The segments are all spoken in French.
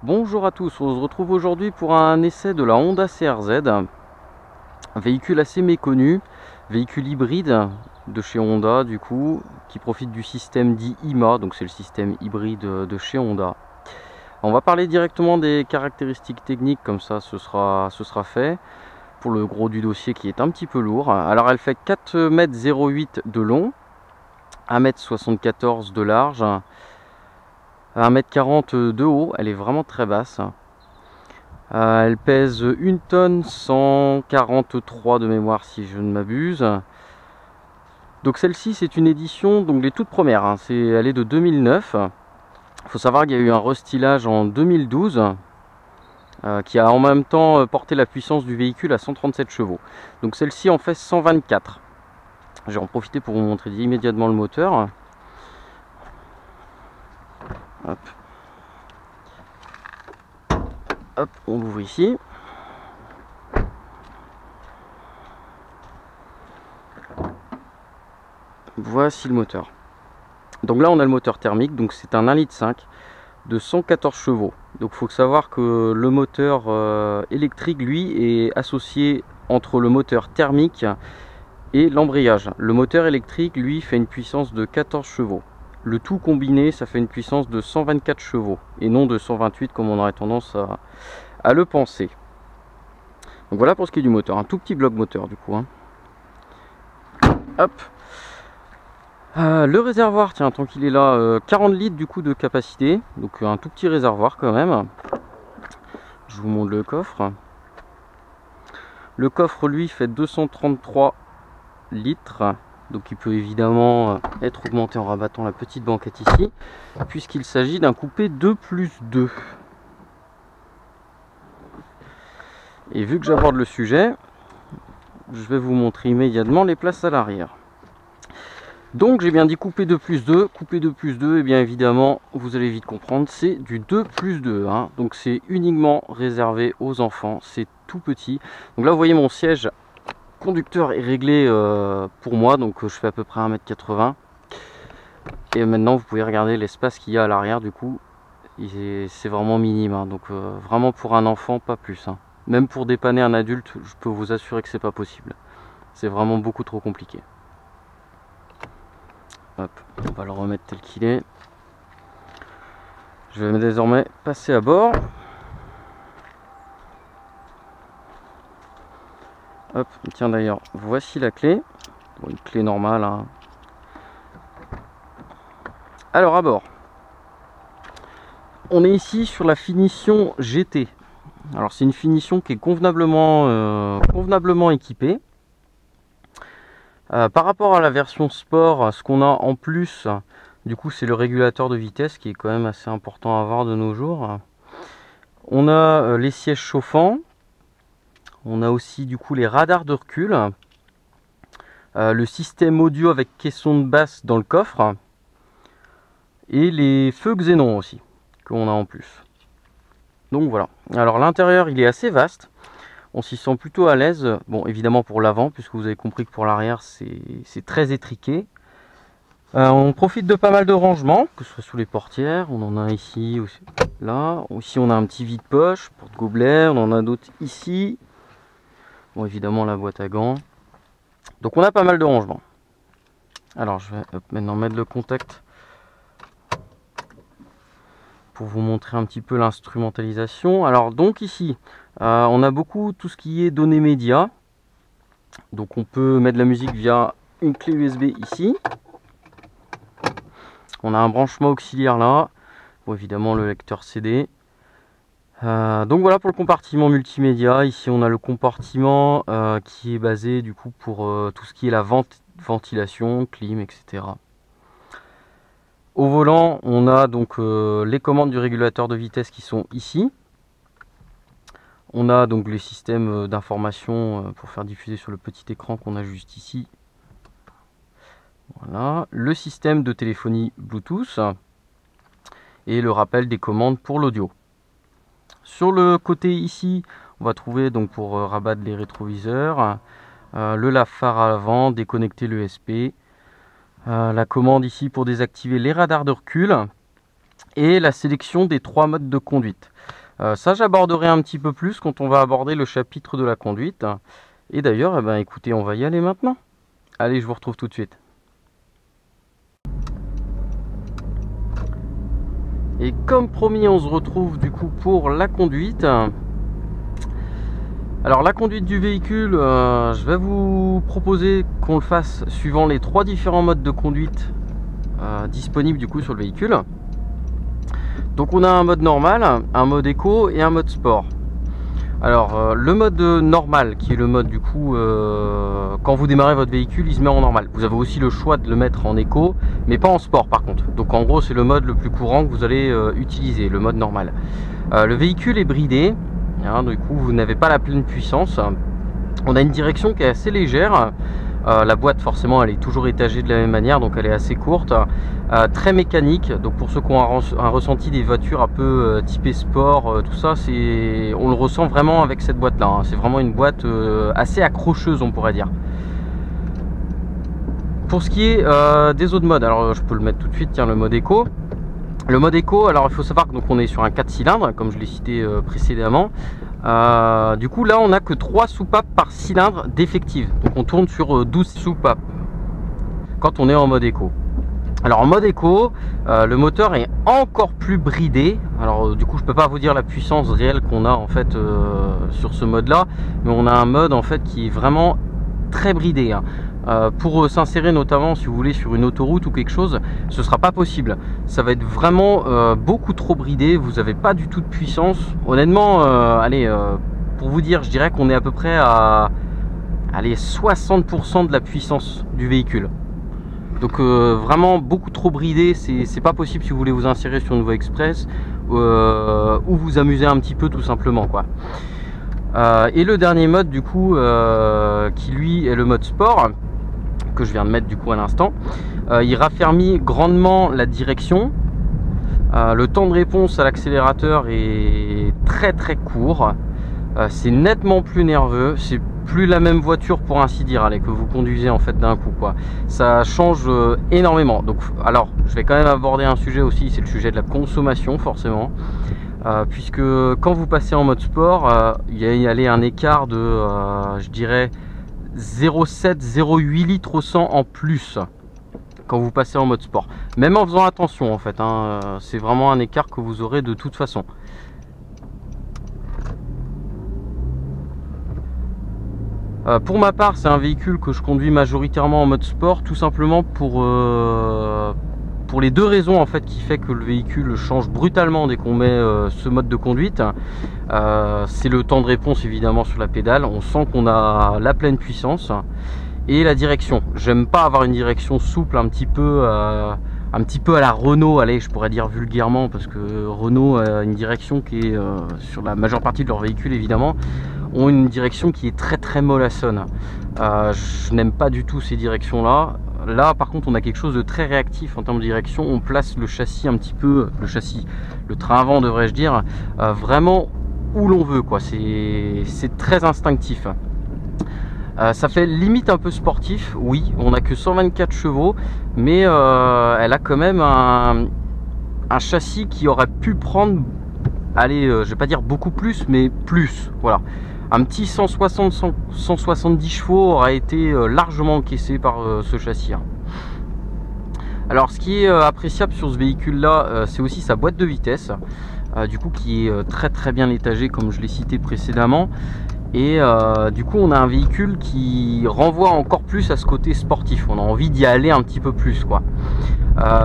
Bonjour à tous, on se retrouve aujourd'hui pour un essai de la Honda CR-Z, un véhicule assez méconnu, véhicule hybride de chez Honda du coup, qui profite du système dit IMA, donc c'est le système hybride de chez Honda. On va parler directement des caractéristiques techniques, comme ça ce sera fait, pour le gros du dossier qui est un petit peu lourd. Alors elle fait 4,08 m de long, 1,74 m de large, 1,40 m de haut, elle est vraiment très basse. Elle pèse 1 tonne 143 de mémoire si je ne m'abuse. Donc celle-ci c'est une édition, donc les toutes premières, hein. Elle est de 2009. Il faut savoir qu'il y a eu un restylage en 2012 qui a en même temps porté la puissance du véhicule à 137 chevaux. Donc celle-ci en fait 124. Je vais en profiter pour vous montrer immédiatement le moteur. Hop. Hop, on l'ouvre ici. Voici le moteur. Donc là on a le moteur thermique, donc c'est un 1,5 litre de 114 chevaux. Donc il faut savoir que le moteur électrique lui est associé entre le moteur thermique et l'embrayage. Le moteur électrique lui fait une puissance de 14 chevaux. Le tout combiné ça fait une puissance de 124 chevaux et non de 128 comme on aurait tendance à le penser. Donc voilà pour ce qui est du moteur, un tout petit bloc moteur du coup, hein. Hop. Le réservoir, tiens, tant qu'il est là, 40 litres du coup de capacité, donc un tout petit réservoir quand même. Je vous montre le coffre. Le coffre lui fait 233 litres, donc il peut évidemment être augmenté en rabattant la petite banquette ici, puisqu'il s'agit d'un coupé 2+2. Et vu que j'aborde le sujet, je vais vous montrer immédiatement les places à l'arrière. Donc j'ai bien dit coupé 2+2, coupé 2+2, et bien évidemment vous allez vite comprendre, c'est du 2+2, hein. Donc c'est uniquement réservé aux enfants, c'est tout petit. Donc là vous voyez mon siège conducteur est réglé pour moi, donc je fais à peu près 1,80 m. Et maintenant vous pouvez regarder l'espace qu'il y a à l'arrière, du coup c'est vraiment minime, hein. Donc vraiment pour un enfant pas plus, hein. Même pour dépanner un adulte, je peux vous assurer que c'est pas possible. C'est vraiment beaucoup trop compliqué. Hop, on va le remettre tel qu'il est. Je vais désormais passer à bord. Hop, tiens d'ailleurs, voici la clé. Bon, une clé normale, hein. Alors à bord, on est ici sur la finition GT. Alors c'est une finition qui est convenablement équipée. Par rapport à la version sport, ce qu'on a en plus, du coup, c'est le régulateur de vitesse qui est quand même assez important à avoir de nos jours. On a les sièges chauffants. On a aussi du coup les radars de recul. Le système audio avec caisson de basse dans le coffre. Et les feux xénon aussi, qu'on a en plus. Donc voilà. Alors l'intérieur, il est assez vaste. On s'y sent plutôt à l'aise. Bon, évidemment pour l'avant, puisque vous avez compris que pour l'arrière, c'est très étriqué. On profite de pas mal de rangements, que ce soit sous les portières. On en a ici, aussi, là. Ici, on a un petit vide-poche, porte-gobelet. On en a d'autres ici. Bon, évidemment, la boîte à gants. Donc, on a pas mal de rangements. Alors, je vais maintenant mettre le contact pour vous montrer un petit peu l'instrumentalisation. Alors, donc ici, on a beaucoup tout ce qui est données médias. Donc, on peut mettre de la musique via une clé USB ici. On a un branchement auxiliaire là, bon, évidemment le lecteur CD. Donc voilà pour le compartiment multimédia. Ici on a le compartiment qui est basé du coup pour tout ce qui est la ventilation, clim, etc. Au volant on a donc les commandes du régulateur de vitesse qui sont ici. On a donc les systèmes d'information pour faire diffuser sur le petit écran qu'on a juste ici. Voilà, le système de téléphonie Bluetooth et le rappel des commandes pour l'audio. Sur le côté ici, on va trouver donc pour rabattre les rétroviseurs, le lave-phare à l'avant, déconnecter l'ESP, la commande ici pour désactiver les radars de recul et la sélection des 3 modes de conduite. Ça, j'aborderai un petit peu plus quand on va aborder le chapitre de la conduite. Et d'ailleurs, eh ben, écoutez, on va y aller maintenant. Allez, je vous retrouve tout de suite. Et comme promis, on se retrouve du coup pour la conduite. Alors la conduite du véhicule, je vais vous proposer qu'on le fasse suivant les 3 différents modes de conduite disponibles du coup sur le véhicule. Donc on a un mode normal, un mode éco et un mode sport. Alors le mode normal, qui est le mode du coup quand vous démarrez votre véhicule, il se met en normal. Vous avez aussi le choix de le mettre en éco, mais pas en sport par contre. Donc en gros c'est le mode le plus courant que vous allez utiliser, le mode normal. Le véhicule est bridé, hein, du coup vous n'avez pas la pleine puissance. On a une direction qui est assez légère. La boîte forcément elle est toujours étagée de la même manière, donc elle est assez courte, très mécanique. Donc pour ceux qui ont un ressenti des voitures un peu typées sport, tout ça, on le ressent vraiment avec cette boîte là, hein. C'est vraiment une boîte assez accrocheuse, on pourrait dire. Pour ce qui est des autres modes, alors je peux le mettre tout de suite, tiens, le mode éco. Le mode éco, alors il faut savoir que donc on est sur un 4 cylindres comme je l'ai cité précédemment. Du coup là on n'a que 3 soupapes par cylindre d'effective, donc on tourne sur 12 soupapes quand on est en mode éco. Alors en mode éco, le moteur est encore plus bridé. Alors du coup je peux pas vous dire la puissance réelle qu'on a en fait sur ce mode là, mais on a un mode en fait qui est vraiment très bridé, hein. Pour s'insérer notamment si vous voulez sur une autoroute ou quelque chose, ce sera pas possible. Ça va être vraiment beaucoup trop bridé, vous n'avez pas du tout de puissance. Honnêtement, pour vous dire, je dirais qu'on est à peu près à 60% de la puissance du véhicule. Donc vraiment beaucoup trop bridé, c'est pas possible si vous voulez vous insérer sur une voie express ou vous amuser un petit peu tout simplement quoi. Et le dernier mode du coup qui lui est le mode sport, que je viens de mettre du coup à l'instant, il raffermit grandement la direction. Le temps de réponse à l'accélérateur est très très court. C'est nettement plus nerveux, c'est plus la même voiture pour ainsi dire, allez, que vous conduisez en fait d'un coup quoi. Ça change énormément. Donc alors je vais quand même aborder un sujet aussi, c'est le sujet de la consommation forcément. Puisque quand vous passez en mode sport, il y a un écart de je dirais 0,7-0,8 litres au 100 en plus quand vous passez en mode sport, même en faisant attention en fait, hein, c'est vraiment un écart que vous aurez de toute façon. Pour ma part, c'est un véhicule que je conduis majoritairement en mode sport, tout simplement pour les 2 raisons en fait qui fait que le véhicule change brutalement dès qu'on met ce mode de conduite. C'est le temps de réponse évidemment sur la pédale, on sent qu'on a la pleine puissance, et la direction. J'aime pas avoir une direction souple un petit peu à la Renault, allez, je pourrais dire vulgairement, parce que Renault a une direction qui est sur la majeure partie de leur véhicule évidemment, ont une direction qui est très très mollassonne. Je n'aime pas du tout ces directions là. Là par contre on a quelque chose de très réactif en termes de direction. On place le châssis un petit peu, le train avant devrais-je dire, vraiment où l'on veut quoi. C'est très instinctif. Ça fait limite un peu sportif, oui, on n'a que 124 chevaux, mais elle a quand même un châssis qui aurait pu prendre, allez, je vais pas dire beaucoup plus, mais plus, voilà. Un petit 160-170 chevaux aurait été largement encaissé par ce châssis. Alors ce qui est appréciable sur ce véhicule là, c'est aussi sa boîte de vitesse, du coup qui est très très bien étagée comme je l'ai cité précédemment. Et du coup on a un véhicule qui renvoie encore plus à ce côté sportif, on a envie d'y aller un petit peu plus quoi.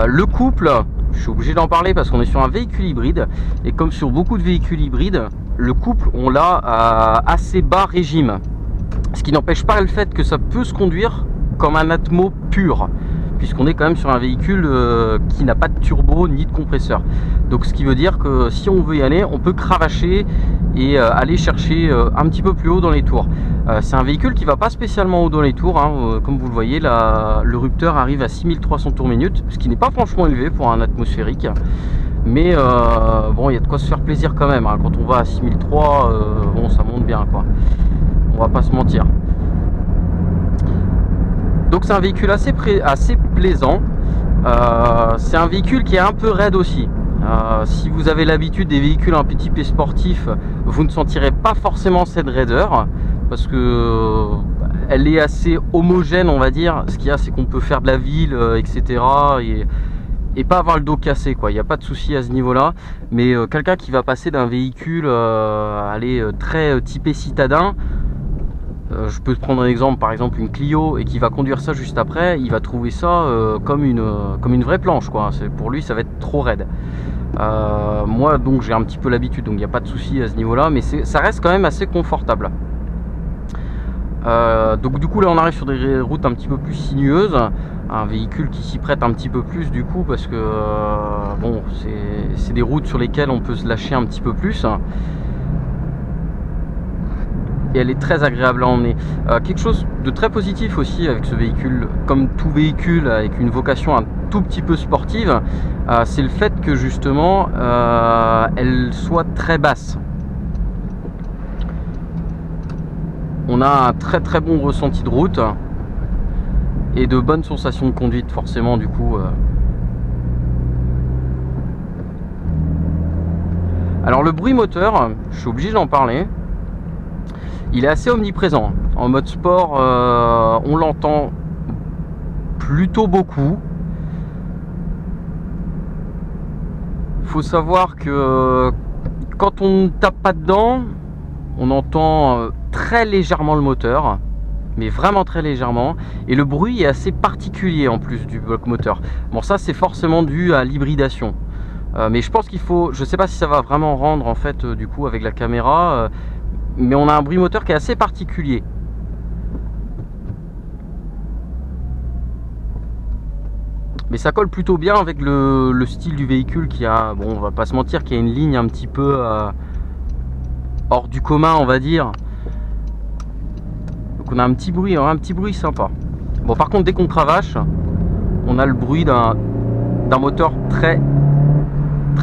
Le couple, je suis obligé d'en parler parce qu'on est sur un véhicule hybride, et comme sur beaucoup de véhicules hybrides, le couple on l'a à assez bas régime, ce qui n'empêche pas le fait que ça peut se conduire comme un Atmo pur, puisqu'on est quand même sur un véhicule qui n'a pas de turbo ni de compresseur. Donc ce qui veut dire que si on veut y aller, on peut cravacher et aller chercher un petit peu plus haut dans les tours. C'est un véhicule qui va pas spécialement haut dans les tours, hein. Comme vous le voyez, le rupteur arrive à 6300 tours minute, ce qui n'est pas franchement élevé pour un atmosphérique. Mais bon, il y a de quoi se faire plaisir quand même, hein. Quand on va à 6003, bon, ça monte bien quoi. On va pas se mentir. Donc c'est un véhicule assez plaisant. C'est un véhicule qui est un peu raide aussi. Si vous avez l'habitude des véhicules un petit peu sportifs, vous ne sentirez pas forcément cette raideur parce que elle est assez homogène, on va dire. Ce qu'il y a, c'est qu'on peut faire de la ville, etc. Et pas avoir le dos cassé, quoi. Il n'y a pas de souci à ce niveau-là. Mais quelqu'un qui va passer d'un véhicule très typé citadin, je peux prendre un exemple, par exemple une Clio, et qui va conduire ça juste après, il va trouver ça comme une vraie planche, quoi. Pour lui, ça va être trop raide. Moi, donc, j'ai un petit peu l'habitude, donc il n'y a pas de souci à ce niveau-là, mais ça reste quand même assez confortable. Donc du coup là on arrive sur des routes un petit peu plus sinueuses, un véhicule qui s'y prête un petit peu plus du coup parce que bon c'est des routes sur lesquelles on peut se lâcher un petit peu plus et elle est très agréable à emmener. Quelque chose de très positif aussi avec ce véhicule, comme tout véhicule avec une vocation un tout petit peu sportive, c'est le fait que justement elle soit très basse. On a un très bon ressenti de route et de bonnes sensations de conduite forcément du coup. Alors le bruit moteur, je suis obligé d'en parler, il est assez omniprésent. En mode sport, on l'entend plutôt beaucoup. Faut savoir que quand on ne tape pas dedans, on entend très légèrement le moteur, mais vraiment très légèrement, et le bruit est assez particulier en plus du bloc moteur. Bon, ça c'est forcément dû à l'hybridation, mais je pense qu'il faut, je sais pas si ça va vraiment rendre en fait du coup avec la caméra, mais on a un bruit moteur qui est assez particulier. Mais ça colle plutôt bien avec le style du véhicule qui a, bon on va pas se mentir, qui a une ligne un petit peu hors du commun, on va dire. Donc on a un petit bruit sympa. Bon, par contre dès qu'on cravache, on a le bruit d'un moteur très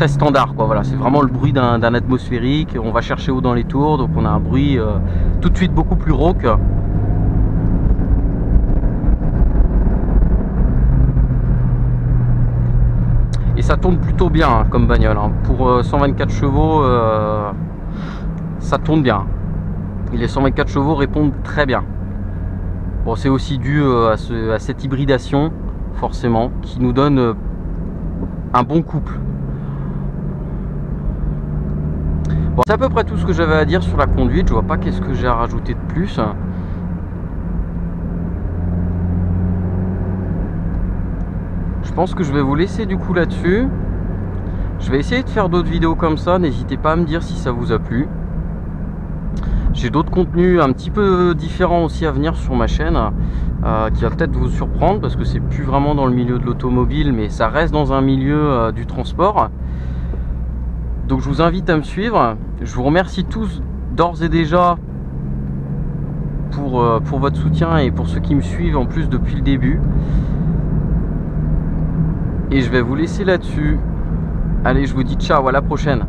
standard, quoi. Voilà, c'est vraiment le bruit d'un atmosphérique. On va chercher haut dans les tours, donc on a un bruit tout de suite beaucoup plus rauque. Et ça tourne plutôt bien hein, comme bagnole hein. Pour 124 chevaux, ça tourne bien. Et les 124 chevaux répondent très bien. Bon, c'est aussi dû à cette hybridation, forcément, qui nous donne un bon couple. Bon, c'est à peu près tout ce que j'avais à dire sur la conduite. Je vois pas qu'est-ce que j'ai à rajouter de plus. Je pense que je vais vous laisser du coup là-dessus. Je vais essayer de faire d'autres vidéos comme ça. N'hésitez pas à me dire si ça vous a plu. J'ai d'autres contenus un petit peu différents aussi à venir sur ma chaîne, qui va peut-être vous surprendre parce que c'est plus vraiment dans le milieu de l'automobile, mais ça reste dans un milieu du transport. Donc je vous invite à me suivre. Je vous remercie tous d'ores et déjà pour votre soutien et pour ceux qui me suivent en plus depuis le début. Et je vais vous laisser là-dessus. Allez, je vous dis ciao, à la prochaine.